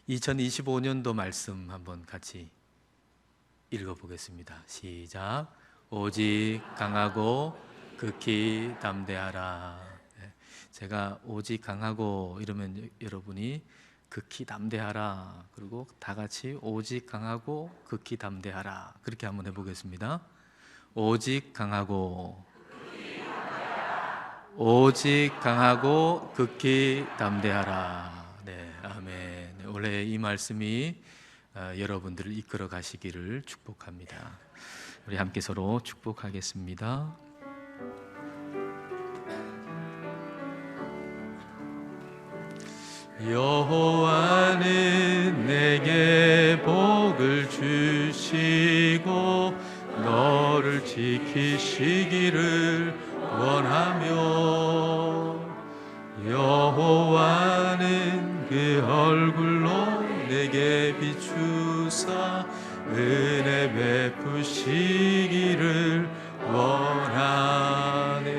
2025년도 말씀 한번 같이 읽어보겠습니다. 시작. 오직 강하고 극히 담대하라. 제가 오직 강하고 이러면 여러분이 극히 담대하라, 그리고 다 같이 오직 강하고 극히 담대하라, 그렇게 한번 해보겠습니다. 오직 강하고, 오직 강하고 극히 담대하라. 네, 아멘. 원래 이 말씀이 여러분들을 이끌어 가시기를 축복합니다. 우리 함께 서로 축복하겠습니다. 여호와는 내게 복을 주시고 너를 지키시기를 원하며, 여호와는 그 얼굴로 내게 비추사 은혜 베푸시기를 원하네.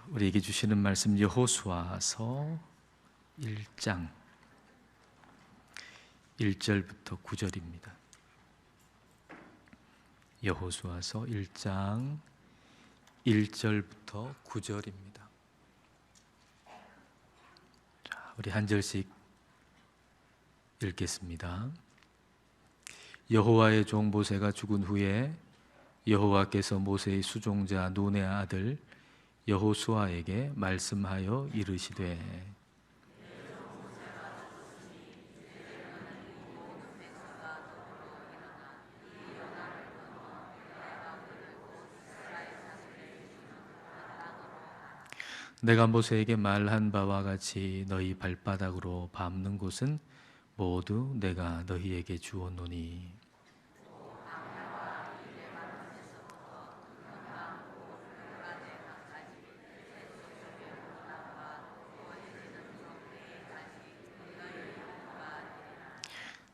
우리에게 주시는 말씀 여호수아서 1장 1절부터 9절입니다. 여호수아서 1장 1절부터 9절입니다. 자, 우리 한 절씩 읽겠습니다. 여호와의 종 모세가 죽은 후에 여호와께서 모세의 수종자 눈의 아들 여호수아에게 말씀하여 이르시되, 내가 모세에게 말한 바와 같이 너희 발바닥으로 밟는 곳은 모두 내가 너희에게 주었노니,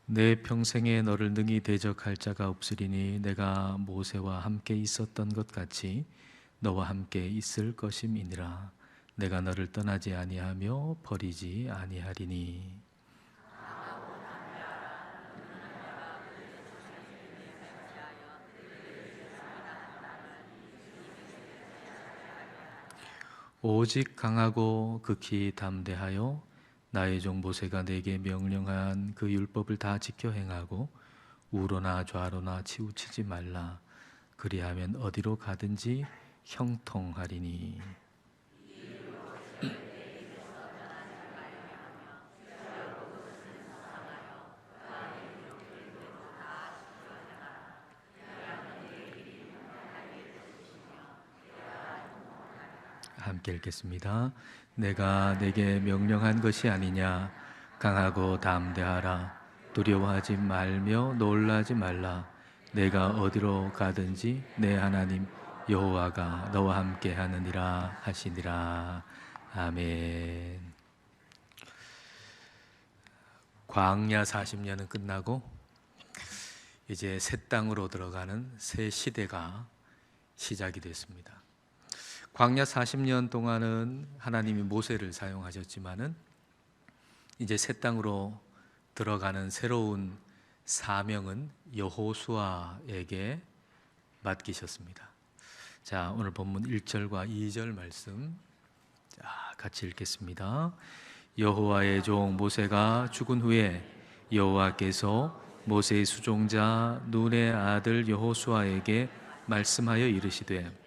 내 평생에 너를 능히 대적할 자가 없으리니 내가 모세와 함께 있었던 것 같이 너와 함께 있을 것임이니라. 내가 너를 떠나지 아니하며 버리지 아니하리니. 오직 강하고 극히 담대하여 나의 종 모세가 내게 명령한 그 율법을 다 지켜 행하고 우로나 좌로나 치우치지 말라. 그리하면 어디로 가든지 형통하리니. 함께 읽겠습니다. 내가 내게 명령한 것이 아니냐. 강하고 담대하라. 두려워하지 말며 놀라지 말라. 내가 어디로 가든지 내 하나님 여호와가 너와 함께 하느니라 하시니라. 아멘. 광야 40년은 끝나고 이제 새 땅으로 들어가는 새 시대가 시작이 됐습니다. 광야 40년 동안은 하나님이 모세를 사용하셨지만은 이제 새 땅으로 들어가는 새로운 사명은 여호수아에게 맡기셨습니다. 자, 오늘 본문 1절과 2절 말씀 같이 읽겠습니다. 여호와의 종 모세가 죽은 후에 여호와께서 모세의 수종자 눈의 아들 여호수아에게 말씀하여 이르시되,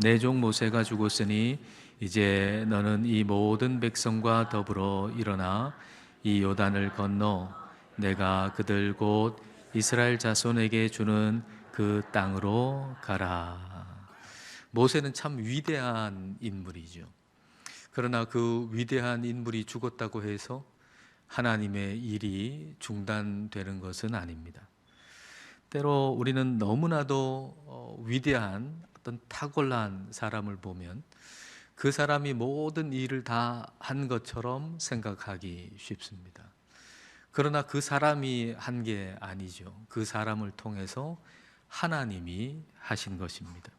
내 종 모세가 죽었으니 이제 너는 이 모든 백성과 더불어 일어나 이 요단을 건너 내가 그들 곧 이스라엘 자손에게 주는 그 땅으로 가라. 모세는 참 위대한 인물이죠. 그러나 그 위대한 인물이 죽었다고 해서 하나님의 일이 중단되는 것은 아닙니다. 때로 우리는 너무나도 위대한 어떤 탁월한 사람을 보면 그 사람이 모든 일을 다 한 것처럼 생각하기 쉽습니다. 그러나 그 사람이 한 게 아니죠. 그 사람을 통해서 하나님이 하신 것입니다.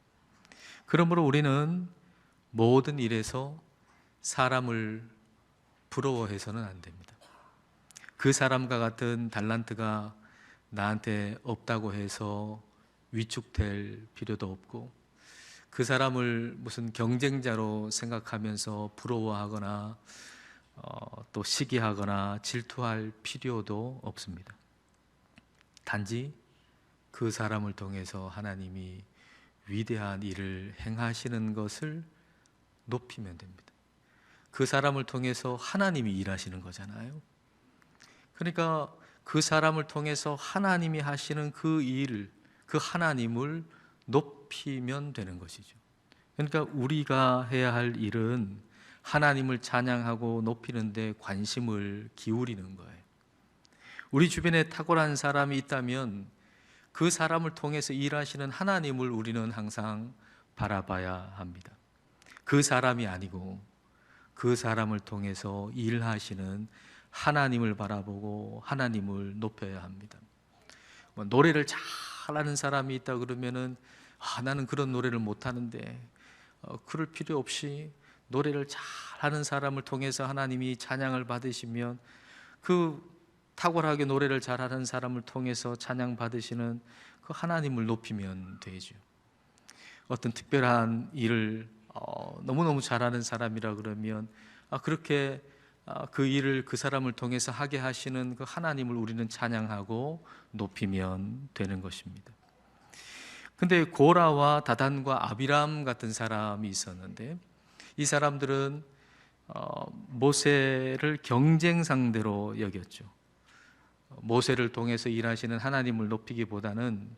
그러므로 우리는 모든 일에서 사람을 부러워해서는 안 됩니다. 그 사람과 같은 달란트가 나한테 없다고 해서 위축될 필요도 없고, 그 사람을 무슨 경쟁자로 생각하면서 부러워하거나 또 시기하거나 질투할 필요도 없습니다. 단지 그 사람을 통해서 하나님이 위대한 일을 행하시는 것을 높이면 됩니다. 그 사람을 통해서 하나님이 일하시는 거잖아요. 그러니까 그 사람을 통해서 하나님이 하시는 그 일을, 그 하나님을 높이면 되는 것이죠. 그러니까 우리가 해야 할 일은 하나님을 찬양하고 높이는 데 관심을 기울이는 거예요. 우리 주변에 탁월한 사람이 있다면 그 사람을 통해서 일하시는 하나님을 우리는 항상 바라봐야 합니다. 그 사람이 아니고 그 사람을 통해서 일하시는 하나님을 바라보고 하나님을 높여야 합니다. 노래를 잘하는 사람이 있다 그러면은 나는 그런 노래를 못하는데, 그럴 필요 없이 노래를 잘하는 사람을 통해서 하나님이 찬양을 받으시면, 그 탁월하게 노래를 잘하는 사람을 통해서 찬양 받으시는 그 하나님을 높이면 되죠. 어떤 특별한 일을 너무너무 잘하는 사람이라 그러면 그렇게 그 일을 그 사람을 통해서 하게 하시는 그 하나님을 우리는 찬양하고 높이면 되는 것입니다. 근데 고라와 다단과 아비람 같은 사람이 있었는데, 이 사람들은 모세를 경쟁 상대로 여겼죠. 모세를 통해서 일하시는 하나님을 높이기보다는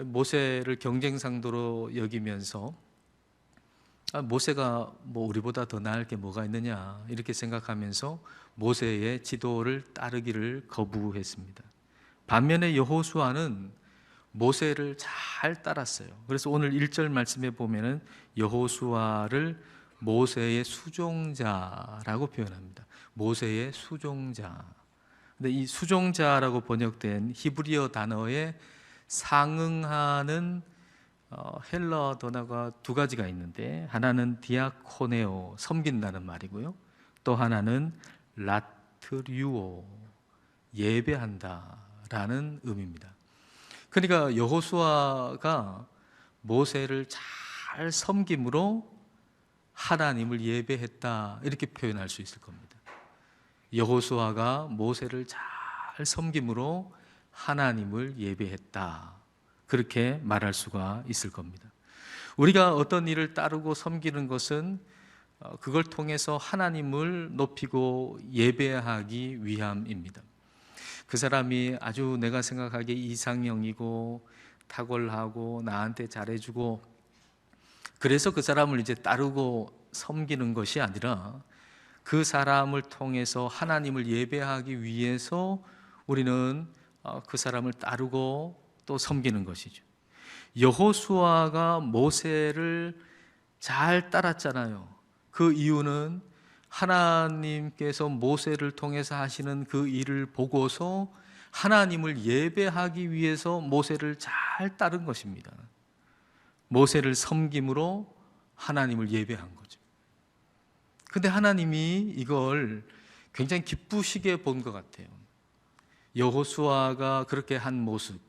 모세를 경쟁 상대로 여기면서 모세가 뭐 우리보다 더 나을 게 뭐가 있느냐 이렇게 생각하면서 모세의 지도를 따르기를 거부했습니다. 반면에 여호수아는 모세를 잘 따랐어요. 그래서 오늘 1절 말씀에 보면은 여호수아를 모세의 수종자라고 표현합니다. 모세의 수종자. 근데 이 수종자라고 번역된 히브리어 단어에 상응하는 헬러 단어가 두 가지가 있는데, 하나는 디아코네오, 섬긴다는 말이고요. 또 하나는 라트류오, 예배한다라는 의미입니다. 그러니까 여호수아가 모세를 잘 섬김으로 하나님을 예배했다, 이렇게 표현할 수 있을 겁니다. 여호수아가 모세를 잘 섬김으로 하나님을 예배했다, 그렇게 말할 수가 있을 겁니다. 우리가 어떤 일을 따르고 섬기는 것은 그걸 통해서 하나님을 높이고 예배하기 위함입니다. 그 사람이 아주 내가 생각하기에 이상형이고 탁월하고 나한테 잘해주고, 그래서 그 사람을 이제 따르고 섬기는 것이 아니라 그 사람을 통해서 하나님을 예배하기 위해서 우리는 그 사람을 따르고 또 섬기는 것이죠. 여호수아가 모세를 잘 따랐잖아요. 그 이유는 하나님께서 모세를 통해서 하시는 그 일을 보고서 하나님을 예배하기 위해서 모세를 잘 따른 것입니다. 모세를 섬김으로 하나님을 예배한 거죠. 근데 하나님이 이걸 굉장히 기쁘시게 본 것 같아요. 여호수아가 그렇게 한 모습,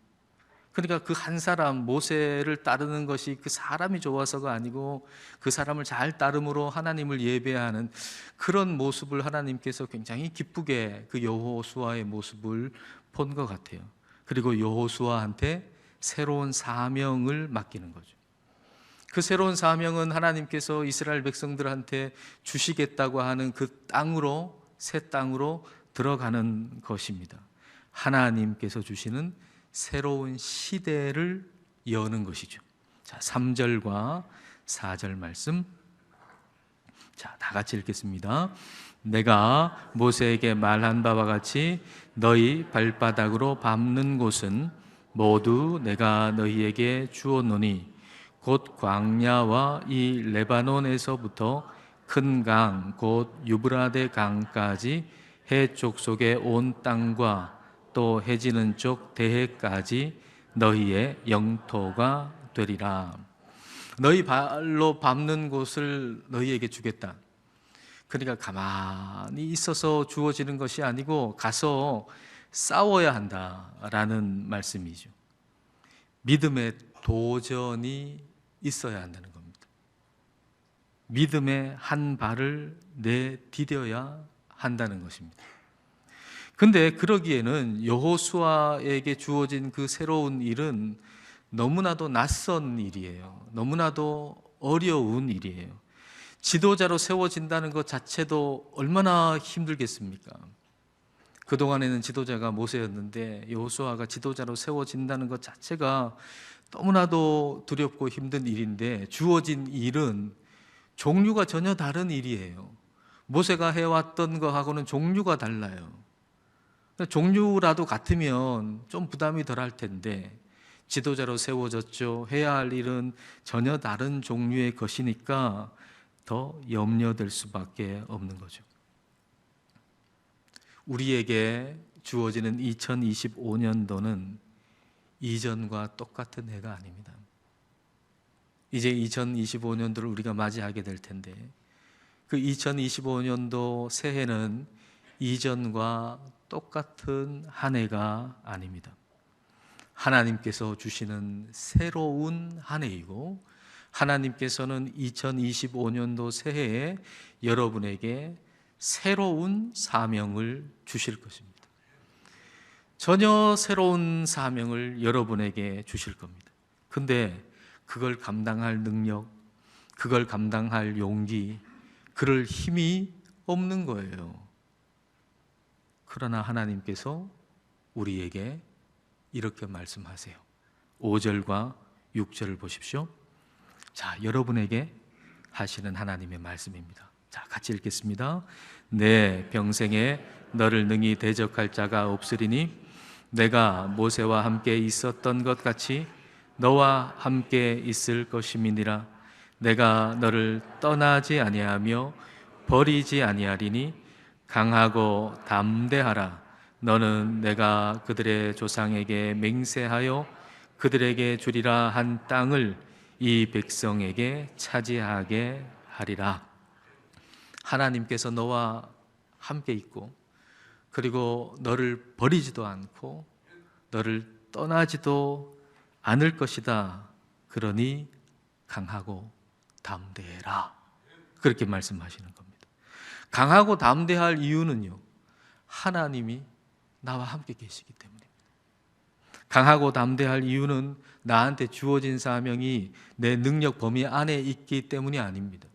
그러니까 그 한 사람 모세를 따르는 것이 그 사람이 좋아서가 아니고 그 사람을 잘 따름으로 하나님을 예배하는 그런 모습을 하나님께서 굉장히 기쁘게 그 여호수아의 모습을 본 것 같아요. 그리고 여호수아한테 새로운 사명을 맡기는 거죠. 그 새로운 사명은 하나님께서 이스라엘 백성들한테 주시겠다고 하는 그 땅으로, 새 땅으로 들어가는 것입니다. 하나님께서 주시는 새로운 시대를 여는 것이죠. 자, 3절과 4절 말씀. 자, 다 같이 읽겠습니다. 내가 모세에게 말한 바와 같이 너희 발바닥으로 밟는 곳은 모두 내가 너희에게 주었노니 곧 광야와 이 레바논에서부터 큰 강, 곧 유브라데 강까지 해쪽 속의 온 땅과 또 해지는 쪽 대해까지 너희의 영토가 되리라. 너희 발로 밟는 곳을 너희에게 주겠다. 그러니까 가만히 있어서 주어지는 것이 아니고 가서 싸워야 한다라는 말씀이죠. 믿음의 도전이 있어야 한다는 겁니다. 믿음의 한 발을 내디뎌야 한다는 것입니다. 근데 그러기에는 여호수아에게 주어진 그 새로운 일은 너무나도 낯선 일이에요. 너무나도 어려운 일이에요. 지도자로 세워진다는 것 자체도 얼마나 힘들겠습니까? 그동안에는 지도자가 모세였는데 여호수아가 지도자로 세워진다는 것 자체가 너무나도 두렵고 힘든 일인데 주어진 일은 종류가 전혀 다른 일이에요. 모세가 해왔던 것하고는 종류가 달라요. 종류라도 같으면 좀 부담이 덜할 텐데 지도자로 세워졌죠. 해야 할 일은 전혀 다른 종류의 것이니까 더 염려될 수밖에 없는 거죠. 우리에게 주어지는 2025년도는 이전과 똑같은 해가 아닙니다. 이제 2025년도를 우리가 맞이하게 될 텐데 그 2025년도 새해는 이전과 똑같은 한 해가 아닙니다. 하나님께서 주시는 새로운 한 해이고 하나님께서는 2025년도 새해에 여러분에게 새로운 사명을 주실 것입니다. 전혀 새로운 사명을 여러분에게 주실 겁니다. 근데 그걸 감당할 능력, 그걸 감당할 용기, 그럴 힘이 없는 거예요. 그러나 하나님께서 우리에게 이렇게 말씀하세요. 5절과 6절을 보십시오. 자, 여러분에게 하시는 하나님의 말씀입니다. 자, 같이 읽겠습니다. 내 평생에 너를 능히 대적할 자가 없으리니 내가 모세와 함께 있었던 것 같이 너와 함께 있을 것임이니라. 내가 너를 떠나지 아니하며 버리지 아니하리니 강하고 담대하라. 너는 내가 그들의 조상에게 맹세하여 그들에게 주리라 한 땅을 이 백성에게 차지하게 하리라. 하나님께서 너와 함께 있고 그리고 너를 버리지도 않고 너를 떠나지도 않을 것이다. 그러니 강하고 담대해라. 그렇게 말씀하시는 겁니다. 강하고 담대할 이유는요, 하나님이 나와 함께 계시기 때문입니다. 강하고 담대할 이유는 나한테 주어진 사명이 내 능력 범위 안에 있기 때문이 아닙니다.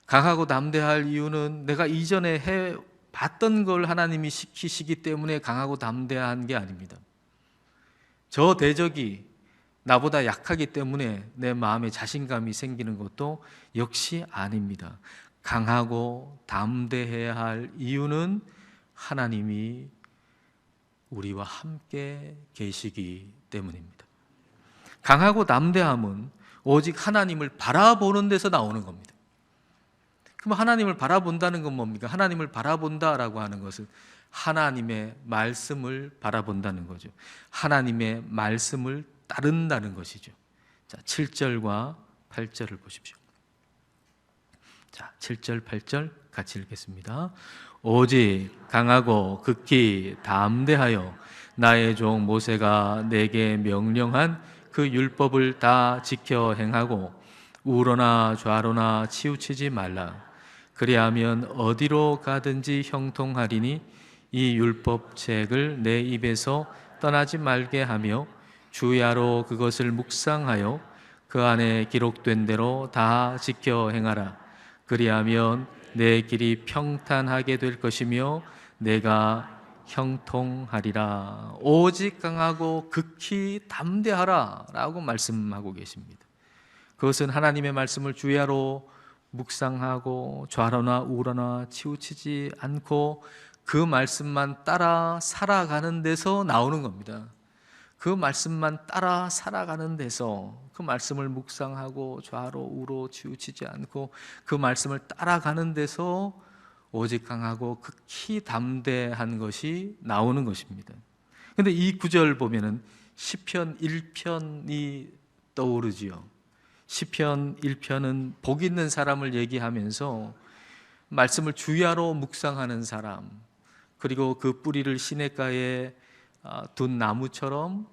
강하고 담대할 이유는 내가 이전에 해봤던 걸 하나님이 시키시기 때문에 강하고 담대한 게 아닙니다. 저 대적이 나보다 약하기 때문에 내 마음에 자신감이 생기는 것도 역시 아닙니다. 강하고 담대해야 할 이유는 하나님이 우리와 함께 계시기 때문입니다. 강하고 담대함은 오직 하나님을 바라보는 데서 나오는 겁니다. 그럼 하나님을 바라본다는 건 뭡니까? 하나님을 바라본다라고 하는 것은 하나님의 말씀을 바라본다는 거죠. 하나님의 말씀을 따른다는 것이죠. 자, 7절과 8절을 보십시오. 자, 7절, 8절 같이 읽겠습니다. 오직 강하고 극히 담대하여 나의 종 모세가 내게 명령한 그 율법을 다 지켜 행하고 우로나 좌로나 치우치지 말라. 그리하면 어디로 가든지 형통하리니 이 율법책을 내 입에서 떠나지 말게 하며 주야로 그것을 묵상하여 그 안에 기록된 대로 다 지켜 행하라. 그리하면 내 길이 평탄하게 될 것이며 내가 형통하리라. 오직 강하고 극히 담대하라 라고 말씀하고 계십니다. 그것은 하나님의 말씀을 주야로 묵상하고 좌로나 우로나 치우치지 않고 그 말씀만 따라 살아가는 데서 나오는 겁니다. 그 말씀만 따라 살아가는 데서, 그 말씀을 묵상하고 좌로 우로 치우치지 않고 그 말씀을 따라가는 데서 오직 강하고 극히 담대한 것이 나오는 것입니다. 그런데 이 구절 보면은 시편 1편이 떠오르지요. 시편 1편은 복 있는 사람을 얘기하면서 말씀을 주야로 묵상하는 사람, 그리고 그 뿌리를 시냇가에 둔 나무처럼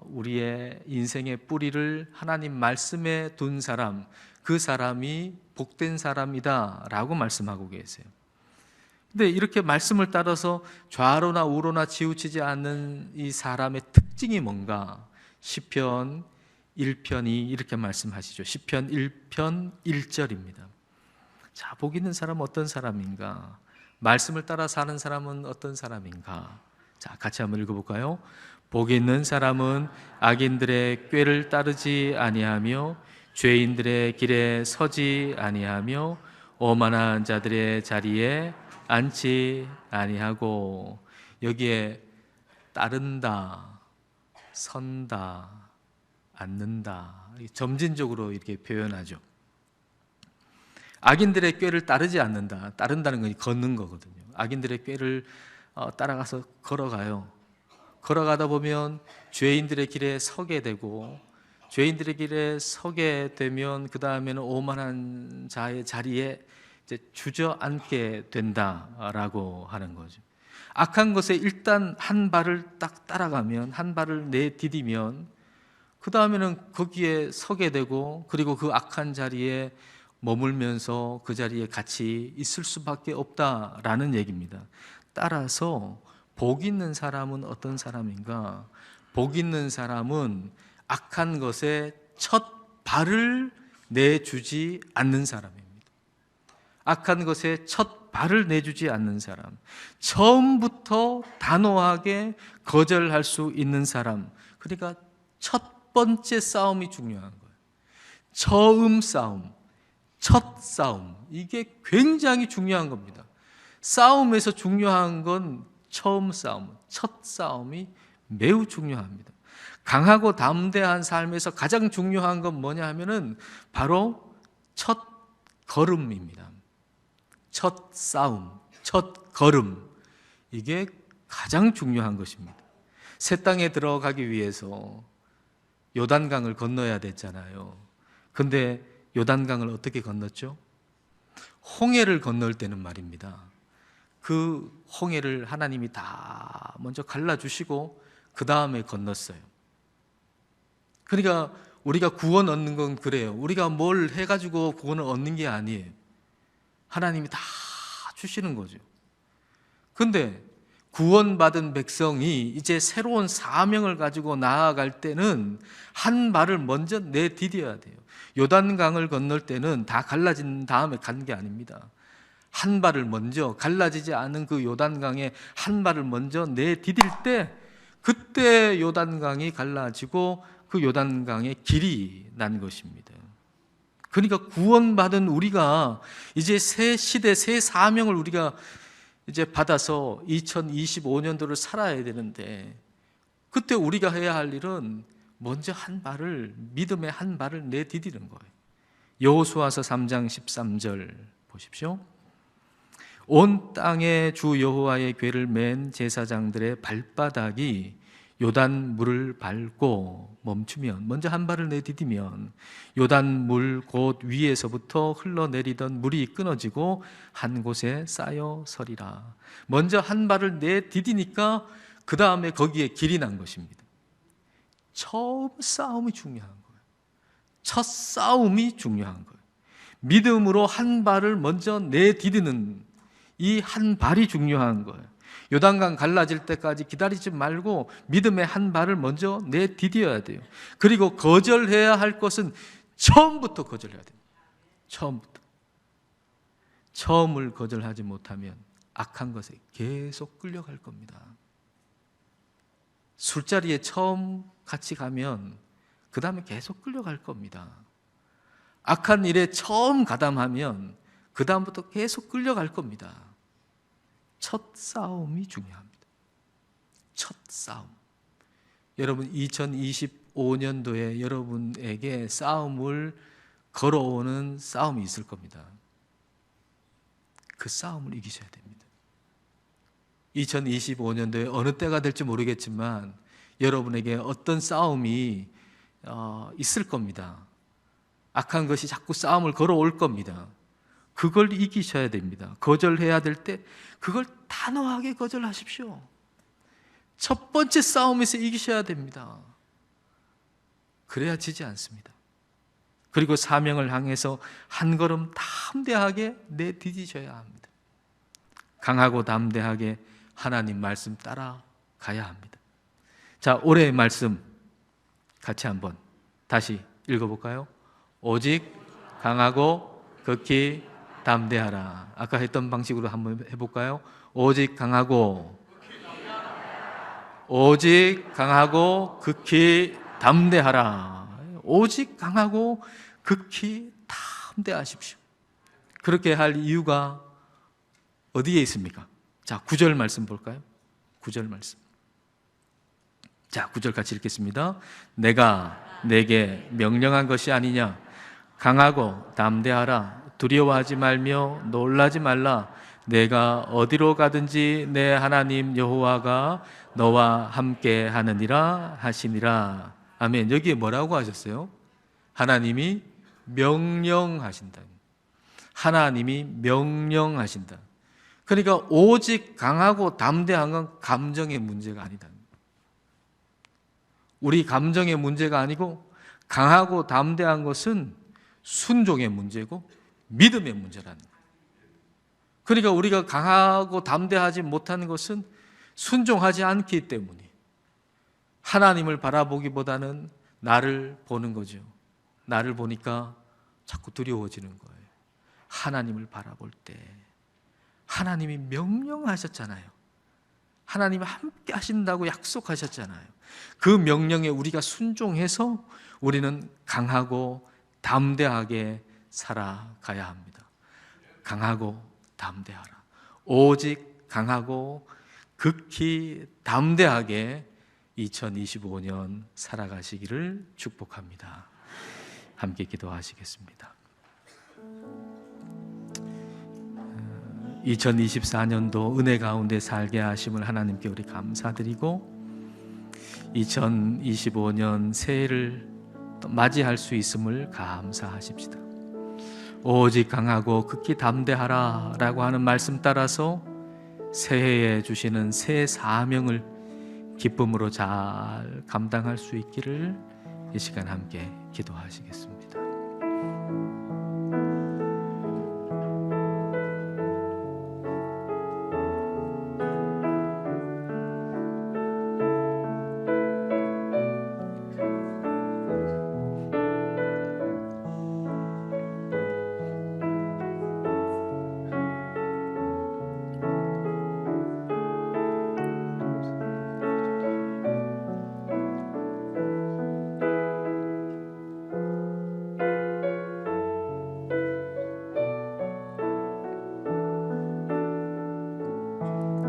우리의 인생의 뿌리를 하나님 말씀에 둔 사람, 그 사람이 복된 사람이다 라고 말씀하고 계세요. 근데 이렇게 말씀을 따라서 좌로나 우로나 치우치지 않는 이 사람의 특징이 뭔가? 시편 1편이 이렇게 말씀하시죠. 시편 1편 1절입니다. 자, 복 있는 사람은 어떤 사람인가? 말씀을 따라 사는 사람은 어떤 사람인가? 자, 같이 한번 읽어볼까요? 복 있는 사람은 악인들의 꾀를 따르지 아니하며 죄인들의 길에 서지 아니하며 오만한 자들의 자리에 앉지 아니하고. 여기에 따른다, 선다, 앉는다, 점진적으로 이렇게 표현하죠. 악인들의 꾀를 따르지 않는다. 따른다는 건 걷는 거거든요. 악인들의 꾀를 따라가서 걸어가요. 걸어가다 보면 죄인들의 길에 서게 되고, 죄인들의 길에 서게 되면 그 다음에는 오만한 자의 자리에 이제 주저앉게 된다라고 하는 거죠. 악한 것에 일단 한 발을 딱 따라가면, 한 발을 내디디면 그 다음에는 거기에 서게 되고, 그리고 그 악한 자리에 머물면서 그 자리에 같이 있을 수밖에 없다라는 얘기입니다. 따라서 복 있는 사람은 어떤 사람인가? 복 있는 사람은 악한 것에 첫 발을 내주지 않는 사람입니다. 악한 것에 첫 발을 내주지 않는 사람, 처음부터 단호하게 거절할 수 있는 사람. 그러니까 첫 번째 싸움이 중요한 거예요. 처음 싸움, 첫 싸움, 이게 굉장히 중요한 겁니다. 싸움에서 중요한 건 처음 싸움, 첫 싸움이 매우 중요합니다. 강하고 담대한 삶에서 가장 중요한 건 뭐냐 하면은 바로 첫 걸음입니다. 첫 싸움, 첫 걸음, 이게 가장 중요한 것입니다. 새 땅에 들어가기 위해서 요단강을 건너야 됐잖아요. 근데 요단강을 어떻게 건넜죠? 홍해를 건널 때는 말입니다, 그 홍해를 하나님이 다 먼저 갈라주시고 그 다음에 건넜어요. 그러니까 우리가 구원 얻는 건 그래요. 우리가 뭘 해가지고 구원을 얻는 게 아니에요. 하나님이 다 주시는 거죠. 근데 구원받은 백성이 이제 새로운 사명을 가지고 나아갈 때는 한 발을 먼저 내디뎌야 돼요. 요단강을 건널 때는 다 갈라진 다음에 가는 게 아닙니다. 한 발을 먼저, 갈라지지 않은 그 요단강에 한 발을 먼저 내디딜 때, 그때 요단강이 갈라지고 그 요단강에 길이 난 것입니다. 그러니까 구원받은 우리가 이제 새 시대, 새 사명을 우리가 이제 받아서 2025년도를 살아야 되는데, 그때 우리가 해야 할 일은 먼저 한 발을, 믿음의 한 발을 내디디는 거예요. 여호수아서 3장 13절 보십시오. 온 땅에 주 여호와의 궤를 맨 제사장들의 발바닥이 요단 물을 밟고 멈추면, 먼저 한 발을 내디디면 요단 물 곧 위에서부터 흘러내리던 물이 끊어지고 한 곳에 쌓여 서리라. 먼저 한 발을 내디디니까 그 다음에 거기에 길이 난 것입니다. 처음 싸움이 중요한 거예요. 첫 싸움이 중요한 거예요. 믿음으로 한 발을 먼저 내디디는 이 한 발이 중요한 거예요. 요단강 갈라질 때까지 기다리지 말고 믿음의 한 발을 먼저 내디뎌야 돼요. 그리고 거절해야 할 것은 처음부터 거절해야 돼요. 처음부터. 처음을 거절하지 못하면 악한 것에 계속 끌려갈 겁니다. 술자리에 처음 같이 가면 그 다음에 계속 끌려갈 겁니다. 악한 일에 처음 가담하면 그 다음부터 계속 끌려갈 겁니다. 첫 싸움이 중요합니다. 첫 싸움. 여러분, 2025년도에 여러분에게 싸움을 걸어오는 싸움이 있을 겁니다. 그 싸움을 이기셔야 됩니다. 2025년도에 어느 때가 될지 모르겠지만 여러분에게 어떤 싸움이 있을 겁니다. 악한 것이 자꾸 싸움을 걸어올 겁니다. 그걸 이기셔야 됩니다. 거절해야 될 때 그걸 단호하게 거절하십시오. 첫 번째 싸움에서 이기셔야 됩니다. 그래야 지지 않습니다. 그리고 사명을 향해서 한 걸음 담대하게 내디디셔야 합니다. 강하고 담대하게 하나님 말씀 따라가야 합니다. 자, 올해의 말씀 같이 한번 다시 읽어볼까요? 오직 강하고 극히 담대하라. 아까 했던 방식으로 한번 해볼까요? 오직 강하고 극히 담대하라. 오직 강하고 극히 담대하십시오. 그렇게 할 이유가 어디에 있습니까? 자, 9절 말씀 볼까요? 9절 말씀. 자, 9절 같이 읽겠습니다. 내가 내게 명령한 것이 아니냐? 강하고 담대하라. 두려워하지 말며 놀라지 말라. 내가 어디로 가든지 내 하나님 여호와가 너와 함께 하느니라 하시니라. 아멘. 여기에 뭐라고 하셨어요? 하나님이 명령하신다. 하나님이 명령하신다. 그러니까 오직 강하고 담대한 건 감정의 문제가 아니다. 우리 감정의 문제가 아니고 강하고 담대한 것은 순종의 문제고 믿음의 문제라는 거예요. 그러니까 우리가 강하고 담대하지 못하는 것은 순종하지 않기 때문에 하나님을 바라보기보다는 나를 보는 거죠. 나를 보니까 자꾸 두려워지는 거예요. 하나님을 바라볼 때 하나님이 명령하셨잖아요. 하나님이 함께 하신다고 약속하셨잖아요. 그 명령에 우리가 순종해서 우리는 강하고 담대하게 살아가야 합니다. 강하고 담대하라. 오직 강하고 극히 담대하게 2025년 살아가시기를 축복합니다. 함께 기도하시겠습니다. 2024년도 은혜 가운데 살게 하심을 하나님께 우리 감사드리고 2025년 새해를 맞이할 수 있음을 감사하십시다. 오직 강하고 극히 담대하라 라고 하는 말씀 따라서 새해에 주시는 새 사명을 기쁨으로 잘 감당할 수 있기를 이 시간 함께 기도하시겠습니다.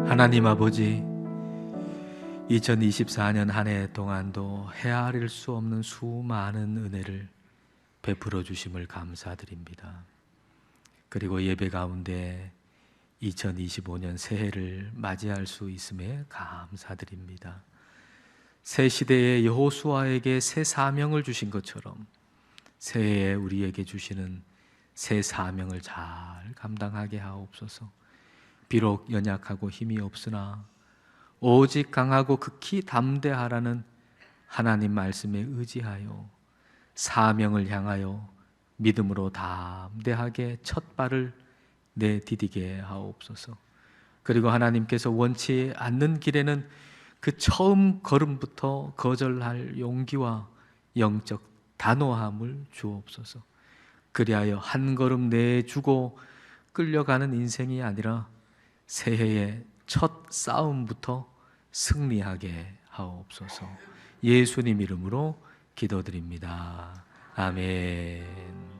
하나님 아버지, 2024년 한 해 동안도 헤아릴 수 없는 수많은 은혜를 베풀어 주심을 감사드립니다. 그리고 예배 가운데 2025년 새해를 맞이할 수 있음에 감사드립니다. 새 시대의 여호수아에게 새 사명을 주신 것처럼 새해에 우리에게 주시는 새 사명을 잘 감당하게 하옵소서. 비록 연약하고 힘이 없으나 오직 강하고 극히 담대하라는 하나님 말씀에 의지하여 사명을 향하여 믿음으로 담대하게 첫 발을 내디디게 하옵소서. 그리고 하나님께서 원치 않는 길에는 그 처음 걸음부터 거절할 용기와 영적 단호함을 주옵소서. 그리하여 한 걸음 내주고 끌려가는 인생이 아니라 새해의 첫 싸움부터 승리하게 하옵소서. 예수님 이름으로 기도드립니다. 아멘.